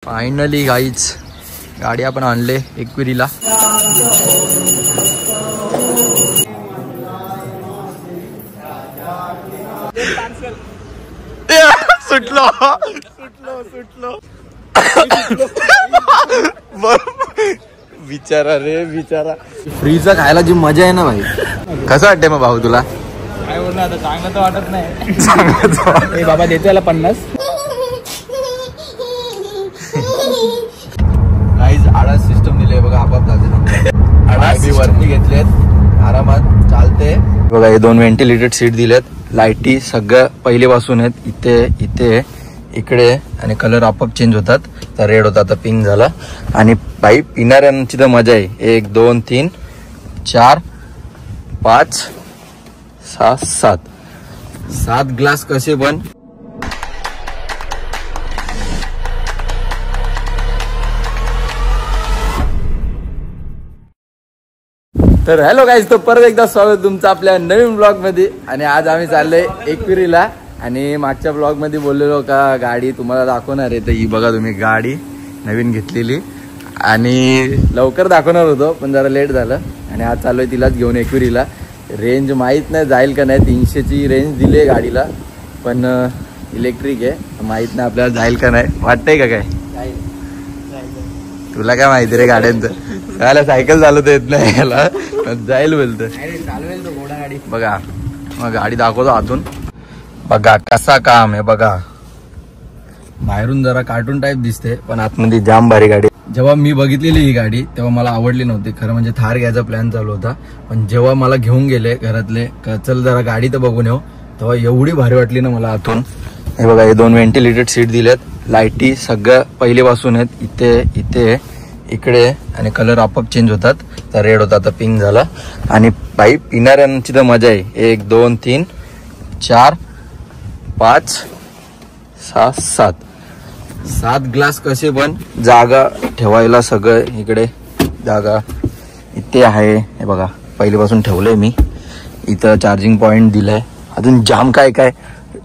Finally गाईच गाडी आपण आणले एकविरीला. सुटलो सुटलो बिचारा रे बिचारा. फ्रीचा खायला जी मजा आहे ना भाई, कसं वाटतंय मग भाऊ तुला? काय बोलणार आता, चांगलं तर वाटत नाही. बाबा देतो याला 50. गाईज आळस सिस्टम दिले बघा, आपाप चालते. आळस वरती घेतलेत, आरामात चालते बघा. हे 2 व्हेंटिलेटेड सीट दिलेत, लाईटी सगळं पहिलेपासून आहेत. इथे इथे इकडे, आणि कलर आपोआप चेंज होतात. तर रेड होता आता पिंक झाला. आणि बाई पिणाऱ्यांची तर मजा आहे. 1 2 3 4 5 6 7 ग्लास कसे पण. तर हॅलो गाईज, तो परत एकदा स्वागत तुमचं आपल्या नवीन ब्लॉग मध्ये. आणि आज आम्ही चाललोय एकविरीला. आणि मागच्या ब्लॉग मध्ये बोललेलो का गाडी तुम्हाला दाखवणार आहे, तर ही बघा तुम्ही गाडी नवीन घेतलेली. आणि लवकर दाखवणार होतो पण जरा लेट झालं. आणि आज चाललोय तिलाच घेऊन एकविरीला. रेंज माहीत नाही जाईल का नाही, 300ची रेंज दिली आहे गाडीला, पण इलेक्ट्रिक आहे, माहीत नाही आपल्याला जाईल का नाही. वाटतंय का काय? तुला काय माहिती रे गाड्यांचं? त्याला सायकल चालवता येत नाही याला, जाईल बोलतं. चालवेल तो घोडा गाडी. बघा मग गाडी दाखवतो आतून. बघा कसा काम आहे बघा. बाहेरून जरा कार्टून टाईप दिसते पण आतमध्ये जाम भारी गाडी. जेव्हा मी बघितलेली ही गाडी तेव्हा मला आवडली नव्हती खरं म्हणजे. थार घ्यायचा प्लॅन चालू होता, पण जेव्हा मला घेऊन गेले घरातले चल जरा गाडी तर बघून येऊ, तेव्हा एवढी भारी वाटली ना मला आतून. हे बघा, हे 2 व्हेंटिलेटेड सीट दिलेत, लाईटी सगळं पहिलेपासून आहेत. इथे इथे इकडे, आणि कलर आपोआप चेंज होतात. तर रेड होता आता पिंक झाला. आणि बाई पिणाऱ्यांची तर मजा आहे. 1 2 3 4 5 6 7 ग्लास कसे पण. जागा ठेवायला सगळं इकडे जागा इथे आहे. हे बघा पहिलेपासून ठेवलंय मी. इथं चार्जिंग पॉइंट दिलाय. अजून जाम काय काय,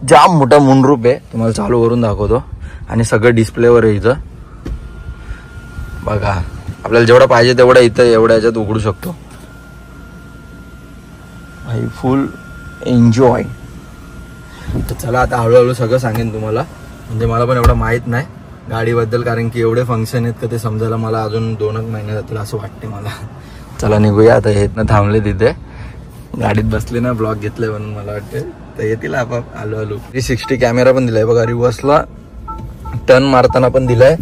जाम मोठा मूनरूप आहे, तुम्हाला चालू करून दाखवतो. आणि सगळं डिस्प्लेवर आहे इथं बघा. आपल्याला जेवढं पाहिजे तेवढं इथं एवढ्या ह्याच्यात उघडू शकतो. भाई फुल एन्जॉय. तर चला आता हळूहळू सगळं सांगेन तुम्हाला, म्हणजे मला पण एवढं माहित नाही गाडीबद्दल, कारण की एवढे फंक्शन आहेत का ते समजायला मला अजून 2 महिने जातील असं वाटते मला. चला निघूया आता. हे ना थांबले तिथे, गाडीत बसले ना, ब्लॉग घेतले म्हणून मला वाटते तर येतील आपाप हळू हळू. 360 कॅमेरा पण दिलाय बघा, रिव्हर्सला टर्न मारताना पण दिलाय.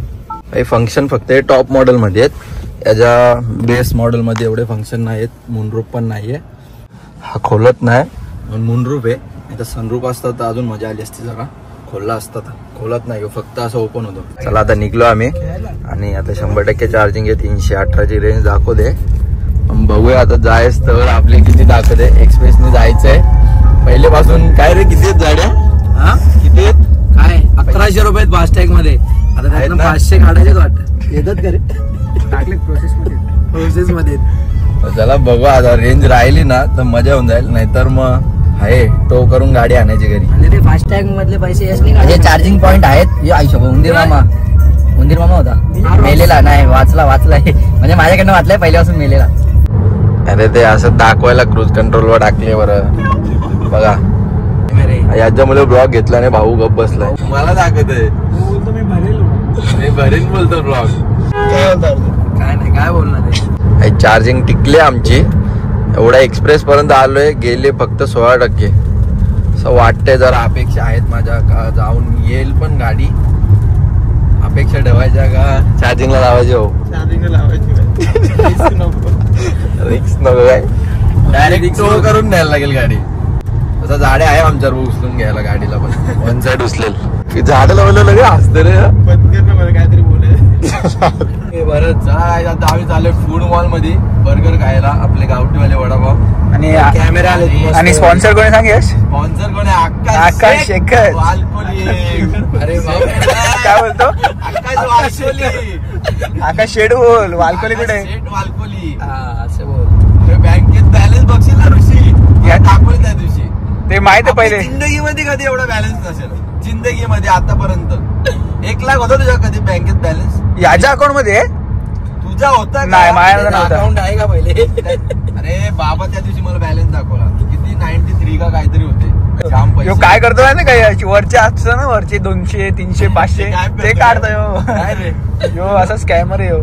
हे फंक्शन फक्त हे टॉप मॉडेल मध्ये आहेत, याच्या बेस मॉडेल मध्ये एवढे फंक्शन नाहीत. मूनरूफ पण नाहीये, हा खोलत नाही म्हणून मूनरूफ आहे. इथं सनरूफ असतात तर अजून मजा आली असती, जरा खोलला असतात. खोलत नाही, फक्त असं ओपन होतो. चला आता निघलो आम्ही. आणि आता 100% चार्जिंग आहे. 318ची रेंज दाखवते. बघूया आता जायच तर आपले किती दाखवते. एक्सप्रेसने जायचंय पहिलेपासून. काय रे किती आहेत गाड्या? हा किती आहेत? काय 1100 रुपये फास्टॅग मध्ये. आता त्यातनं 500 काढायचे वाटत येतात का रे? टाकले प्रोसेस मध्ये. चला बघू आता, रेंज राहिली ना तर मजा होऊन जाईल, नाहीतर मग आहे टो करून गाडी आणायची घरी. म्हणजे ते फास्टॅग मधले पैसे हे चार्जिंग पॉइंट आहेत. आयुष्य उंदीर मामा होता मेलेला नाही, वाचला म्हणजे माझ्याकडनं वाचलाय पहिल्यापासून मेलेला. अरे ते असं दाखवायला क्रूज कंट्रोलवर टाकले बरं बघा. याच्यामुळे ब्लॉग घेतला नाही, भाऊ गप बसलाय. मला दाखवत आहे, मी भरेन बोलतो ब्लॉग. काय नाही, काय बोलणार आहे. चार्जिंग टिकली आमची. एवढा एक्सप्रेस पर्यंत आलोय, गेले फक्त 16%. असं वाटतंय जरा अपेक्षा आहेत माझ्या का जाऊन येईल, पण गाडी अपेक्षा ठेवायच्या का चार्जिंगला लावायची? हो चार्जिंगला लावायची, रिक्स नको काय, डायरेक्ट टो करून न्यायला लागेल गाडी. तसं झाडे आहे आमच्यावर उचलून घ्यायला गाडीला, पण 1 साईड उचलेल. झाडं लावलं लगे हसते रे. काहीतरी बोलाय बरं. चला आता आम्ही चाललोय फूड मॉल मध्ये बर्गर खायला, आपले गावठीवाले वडापाव. आणि कॅमेरा आणि स्पॉन्सर कोणी सांग? स्पॉन्सर कोण आहे? आकाश शेखर वालकोली. अरे काय बोलतो? वालकोली. आकाश शेड बोल. वालकोली कुठे? वालकोली असं बोल. बँकेत बॅलन्स बघशील ना ऋषी, दाखवलं त्या दिवशी. ते माहिती आहे पहिले. जिंदगीमध्ये कधी एवढा बॅलन्स नसेल जिंदगीमध्ये आतापर्यंत. 1 लाख होता तुझ्या कधी बँकेत बॅलन्स? याच्या अकाउंट मध्ये तुझा होता नाही, माझ्याकडे नव्हता. अकाउंट आहे का पहिले? अरे बाबा त्या दिवशी मला बॅलन्स दाखवला किती 93 का काहीतरी होते. जाम यो पैसे. काय करतो ना काय वरचे असतं ना वरचे 200 300 500 काय ते काढतो काय रे यो असा स्कॅमर आहे यो.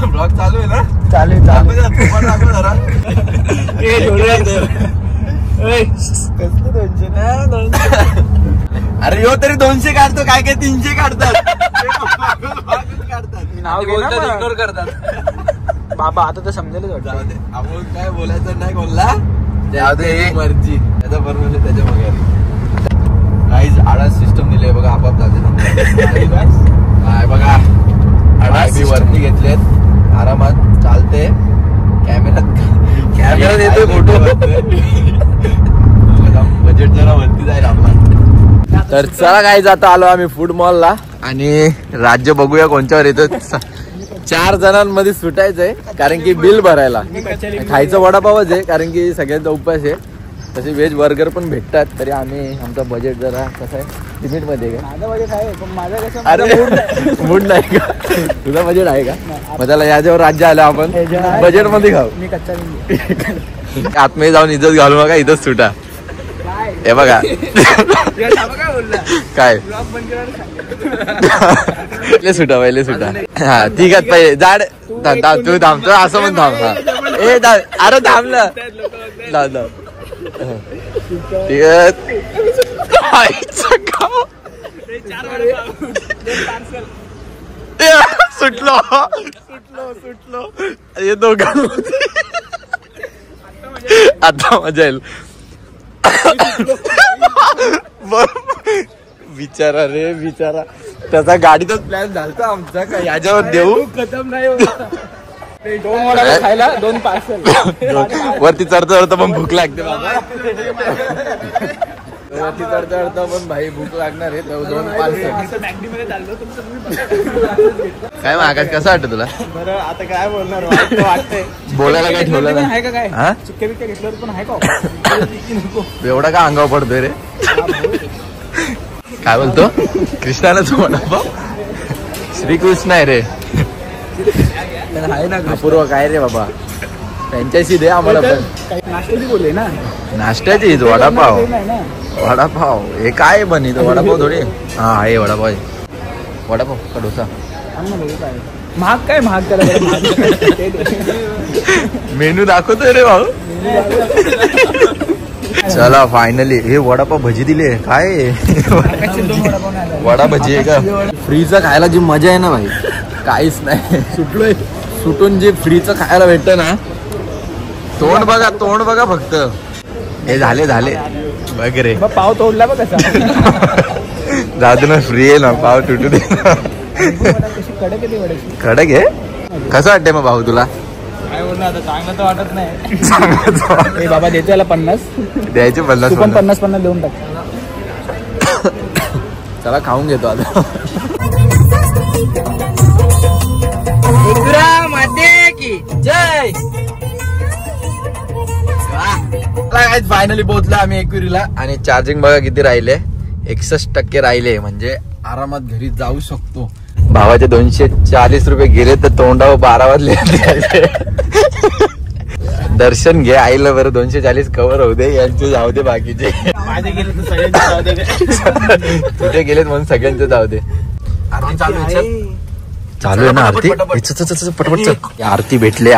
ब्लॉग चालू आहे ना? चालेल दाखव चालेल. जरा, तुपाट दाखव जरा. अरे यो तरी 200 काढतो काय काय 300 काढतात. नाव घे ना मग. इग्नोर करतात. बाबा आता तर समजेलच वाटतं. जाऊ दे आपण काय बोलायचं नाही कोणला. जाऊ दे. त्याची मर्जी त्याचा परमिशन त्याच्या वगैरे. काहीच आडास सिस्टम दिले बघा आपाप जाते. काय बघा आडास बी वरती घेतलेत आरामात चालते. कॅमेरा देतोय फोटो. बजेट जरा वरती जाईल आपला. तर चला काय जाता आलो आम्ही फूड मॉलला आणि राज्य बघूया कोणच्यावर येतं. 4 जणांमध्ये सुटायचंय कारण की बिल भरायला. खायचं वडापावच आहे कारण की सगळ्यांचा उपवास आहे. तसे व्हेज बर्गर पण भेटतात तरी आम्ही आमचा बजेट जरा कसं आहे लिमिट मध्ये का. माझं बजेट आहे पण माझं कसं अरे मूड नाही का तुझा बजेट आहे का. मग त्याला याच्यावर राज्य आलं आपण बजेट मध्ये खाऊ. मी कच्चा आतमध्ये जाऊन इज्जत घालू नका इथंच सुटा. हे बघा काय बोलला काय पहिले सुटा हा ठीक आहे पहिले जाड तू थांबतो असं पण थांब. हा ए अरे थांबलं दादा ठीक आहे. सुटलो हे दोघं आता मजा येईल. बिचारा रे बिचारा त्याचा गाडीतच प्लॅन झालता आमचा का याच्यावर देऊ. खतम नाही होत. 2 वडापाव खायला 2 पार्सल. वरती चढता पण भूक लागते बाबा. वरती चढता पण भाई भूक लागणार आहे 2 पार्सल. काय मग आकाश कसं वाटतं तुला. बरं आता काय बोलणार वाटतंय. बोलायला काय ठेवलं आहे नाही का काय हा चिक्के बिक्के घेतल्यावर पण आहे का. एवढा का अंगावर पडतोय रे. काय बोलतो कृष्णालाच वडापाव श्रीकृष्ण आहे रे. आहे ना अपूर्व काय रे बाबा त्यांच्याशी दे आम्हाला पण. नाश्त्याची बोलले ना. नाश्त्याची वडापाव नाही ना. वडापाव हे काय बनी तो वडापाव थोडी. हा आहे वडापाव आहे. वडापाव का डोसा सांग ना बघू काय महाग काय महाग त्याला बरं महाग. मेनू दाखवतोय रे भाऊ. चला फायनली हे वडापाव भजी दिले काय वडा भजी आहे का. फ्रीचं खायला जी मजा आहे ना भाई काहीच नाही. सुटलोय सुटून जे फ्रीचं खायला भेटतं ना तोंड बघा फक्त. हे झाले बघ रे पाव तोडला बघ कसा. जाऊ ना फ्री आहे ना पाव तुटू दे. कशी कडक आहे वड्याची. कडक आहे कसं वाटतंय मग भाऊ तुला. काय बोलणार आता चांगलं तर वाटत नाही. बाबा देतो याला 50 द्यायचे 50 तू पण 50 देऊन टाक. चला खाऊन घेतो आता. जय फायनली पोहोचलो आम्ही एकविरीला आणि चार्जिंग बघा किती राहिले 61% राहिले म्हणजे आरामात घरी जाऊ शकतो. भावाचे 240 रुपये गेले तर तोंडावर 12 वाजले. दर्शन घे आईला बरं 240 कव्हर होऊ दे यांचे जाऊ दे बाकीचे. माझे गेले तर सगळ्यांचे जाऊ दे. तुझे गेलेत म्हणून सगळ्यांचे जाऊ दे. आरती चालू आहे ना आरती पटपट चल. आरती भेटली.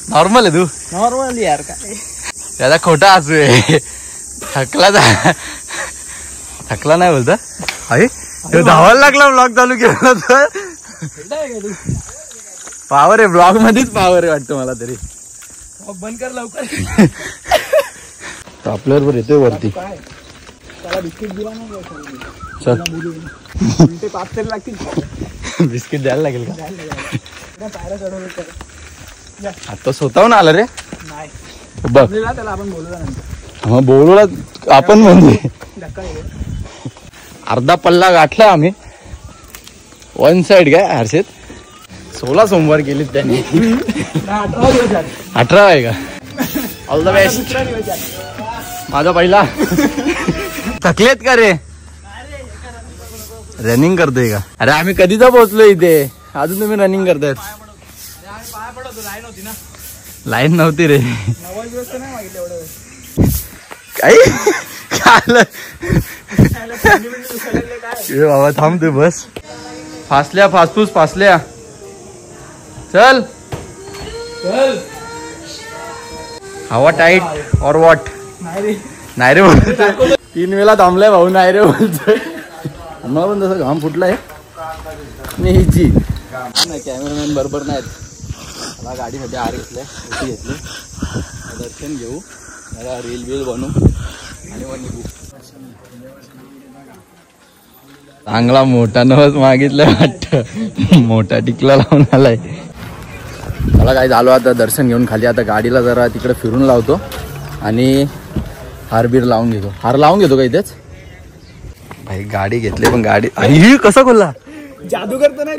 नॉर्मल आहे तू. नॉर्मली यार काय त्याचा खोटा हसू आहे. थकला नाही बोलता आहे धावायला लागला ब्लॉग चालू केला तर पावर आहे ब्लॉग मध्येच पावर आहे वाटतं मला तरी. बंद कर लवकर. आपल्यावर बरोबर येतोय वरती. त्याला बिस्किट दिला नाही चल ते 5 तरी लागतील. बिस्किट द्यायला लागेल का? पायऱ्या चढवलं आता स्वतःहून आला रे. नाही बघ त्याला आपण बोलूया नंतर. हा बोलूला आपण म्हणजे धक्का येईल. अर्धा पल्ला गाठला आम्ही. वन साइड काय हर्षित 16 सोमवार गेलीत त्यांनी. 18 दिवस झाले. 18 आहे का? All the best. दुसरा दिवस आहे. माझा पहिला. थकलेत का रे? रनिंग करतोय का? अरे आम्ही कधीचा पोहोचलो इथे, अजून तुम्ही रनिंग करतायत. पाया पडतो लाईन होती ना. लाईन नव्हती रे. 90 दिवस तर नाही मागितले एवढं. काय बाबा थांब तू बस. फासल्या फासफूस फासल्या. चल हवा टाईट और वॉट? नाही रे बोलतोय. 3 वेळा थांबलाय भाऊ. नाही रे बोलतोय. मला पण तसं घाम फुटलाय. नीची नाही कॅमेरामॅन बरोबर नाहीत. मला गाडीसाठी आर घेतलंय. घेतले दर्शन घेऊ, मला रील बिल बनवू आणि मग निघू. चांगला मोठा नवस मागितलं वाटत. मोठा टिकला लावून आलाय. मला काय झालो आता दर्शन घेऊन खाली. आता गाडीला जरा तिकडे फिरून लावतो आणि हारबीर लावून घेतो. हार लावून घेतो का इथेच? भाई गाडी घेतली पण गाडी आई कसा खोलला? जादू करतो नाही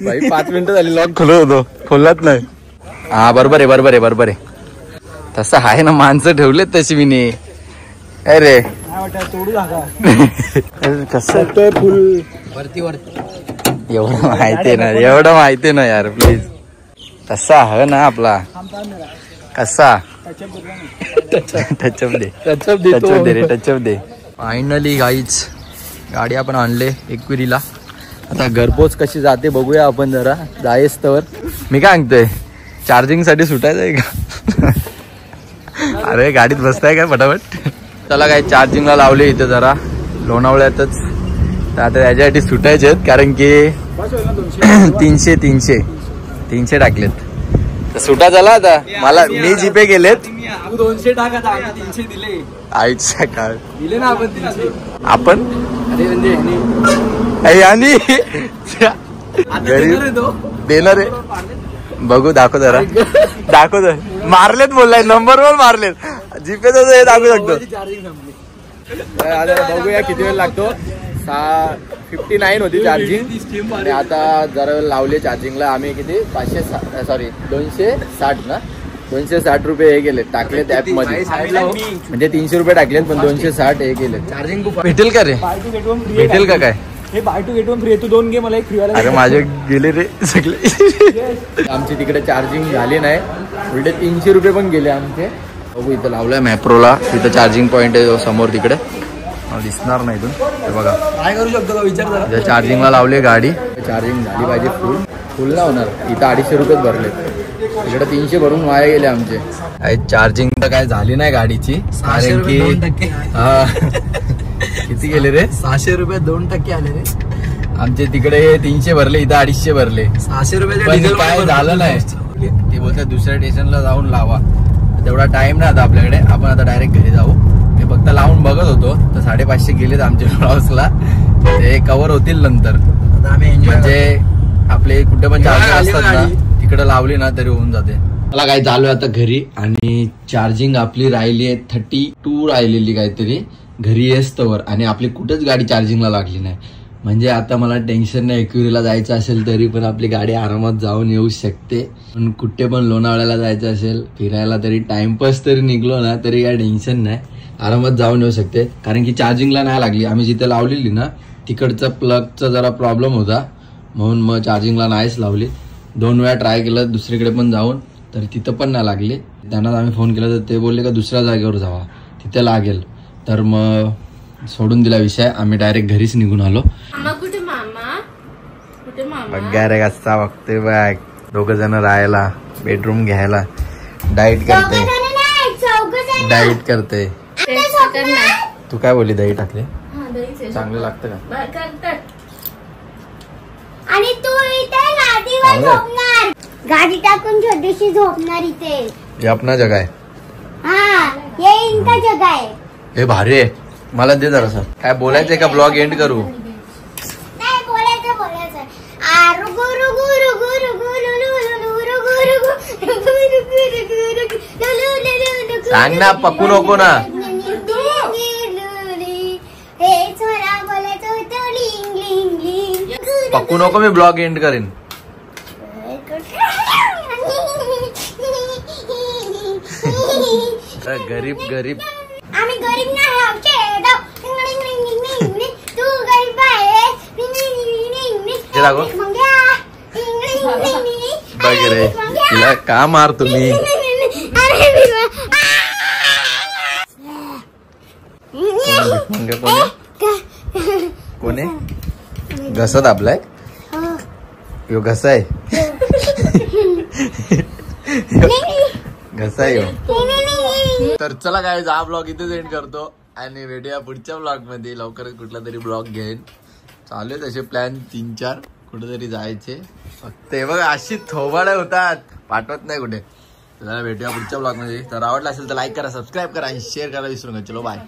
भाई 5 मिनिटं झाली लॉक खोलत होतो, खोललाच नाही. हा बरोबर आहे बरोबर आहे बरोबर आहे. तसं आहे ना, माणसं ठेवलेत तशी मी नाही. अरे तोडू लागा. कसं फुल वरती वरती एवढं माहिती ना, एवढं माहिती ना यार प्लीज. तसा आहे ना आपला कसा. टचअप दे टचअप दे रे टचअप दे. फायनली गाईच गाडी आपण आणले एकविरीला. आता घरपोच कशी जाते बघूया आपण जरा. जायस तर मी काय सांगतोय, चार्जिंग साठी सुटायचं आहे का? अरे गाडीत बसताय काय फटाफट? चला काय चार्जिंगला लावले इथे जरा लोणावळ्यातच. तर आता त्याच्यासाठी सुटायचे आहेत कारण की 300 टाकलेत. तर सुटा झाला आता. मला मी जीपे केलेत. 200 टाका. 300 दिले. आईच्या काळ दिले ना आपण 300. आपण अरे म्हणजे आणि देणार आहे. बघू दाखव जरा. दाखव जरा. मारलेत बोललाय नंबरवर मारलेत. जीपे तर हे दाखवू शकतो. चार्जिंग संपली. बघूया किती वेळ लागतो. 59 होती चार्जिंग आणि आता जरा वेळ लावले चार्जिंगला. आम्ही किती 260 ना 260 रुपये हे केले टाकलेत ऍप मध्ये. म्हणजे 300 रुपये टाकलेत पण 260 हे केले. चार्जिंग खूप भेटेल का रे? Buy two get one free. भेटेल का काय? हे buy two get one free. तू 2 घे मला 1 फ्री वाला. अरे माझे गेले रे सगळे. आमची तिकडे चार्जिंग झाली नाही, उलटे 300 रुपये पण गेले आमचे. बघू इथं लावलाय मॅप्रोला. तिथं चार्जिंग पॉईंट आहे समोर तिकडे. दिसणार नाही इथून. हे बघा काय करू शकतो का विचार जरा. चार्जिंगला लावले गाडी. चार्जिंग झाली पाहिजे फुल ना होणार. इथं 250 रुपयेच भरले. इकडे 300 भरून वाया गेले आमचे. चार्जिंग तर काय झाली नाही गाडीची. 600 रुपये 2% किती गेले रे? 600 रुपये 2% आले रे आमचे. तिकडे 300 भरले, इथं 250 भरले. 600 रुपये पण काय झालं नाही. ते बोलतात दुसऱ्या स्टेशनला जाऊन लावा. तेवढा टाइम नाही आता आपल्याकडे. आपण आता डायरेक्ट घरी जाऊ. मी फक्त लावून बघत होतो तर 550 गेलेत आमच्या ब्लाउजला. ते कव्हर होतील नंतर. म्हणजे आपले कुठे पण चार्जिंग असतात ना तिकडे लावली ना तरी होऊन जाते. मला काय चालू आहे आता घरी आणि चार्जिंग आपली राहिली आहे 32 राहिलेली काहीतरी घरी येस्तवर. आणि आपली कुठेच गाडी चार्जिंगला लागली नाही. म्हणजे आता मला टेन्शन नाही. एकविरीला जायचं असेल तरी पण आपली गाडी आरामात जाऊन येऊ शकते. पण कुठे पण लोणावळ्याला जायचं असेल फिरायला तरी टाइमपास तरी निघलो ना तरी काय टेन्शन नाही. आरामात जाऊन येऊ शकते. कारण की चार्जिंगला नाही लागली. आम्ही जिथे लावलेली ना तिकडचा प्लगचा जरा प्रॉब्लेम होता म्हणून मग चार्जिंगला नाहीच लावली. 2 वेळा ट्राय केलं दुसरीकडे पण जाऊन तर तिथं पण नाही लागली. त्यांना आम्ही फोन केला तर ते बोलले का दुसऱ्या जागेवर जावा तिथे लागेल. तर मग सोडून दिला विषय. आम्ही डायरेक्ट घरीच निघून आलो. बघा रे कसा बघतोय बघ. 2 जण राहायला बेडरूम घ्यायला. डाईट करते. तू काय बोलली दही टाकले? चांगलं लागतं का? आणि तू इथे गादीवर चांगलं. झोपणार, गादी टाकून छोटीशी झोपणार इथे. हे आपला जग आहे. हा, ये इनका जगह आहे. हे भारी आहे. मला दे जरा सर. काय बोलायचंय का? ब्लॉग एंड करू? नाही बोलायचं. रुगु रुगु रुगु रुगु रुगु रुगु रुगु रुगु रुगु रुगु रुगु. सांग ना, पक्कू नको ना. हे छोरा बोलायचं होतं लिंग लिंग लिंग. पक्कू नको, मी ब्लॉग एंड करेन. गरीब आम्ही गरीब नाही आहोत. तू गरीब आहे. हे दाखव. बघ रे, तिला का मार तुम्ही? कोणी घसत आपलाय? यो घसा आहे. घसा आहे यो. तर चला काय, हा ब्लॉग इथेच एंड करतो आणि भेटूया पुढच्या ब्लॉग मध्ये. लवकरच कुठला तरी ब्लॉग घेईन. चालू आहेत असे प्लॅन 3-4 कुठेतरी जायचे. फक्त हे बघा अशी थोबाडे होतात, पाठवत नाही कुठे. तर भेटूया पुढच्या ब्लॉग मध्ये. तर आवडला असेल तर लाईक करा, सबस्क्राईब करा आणि शेअर करायला विसरू नका. चलो बाय.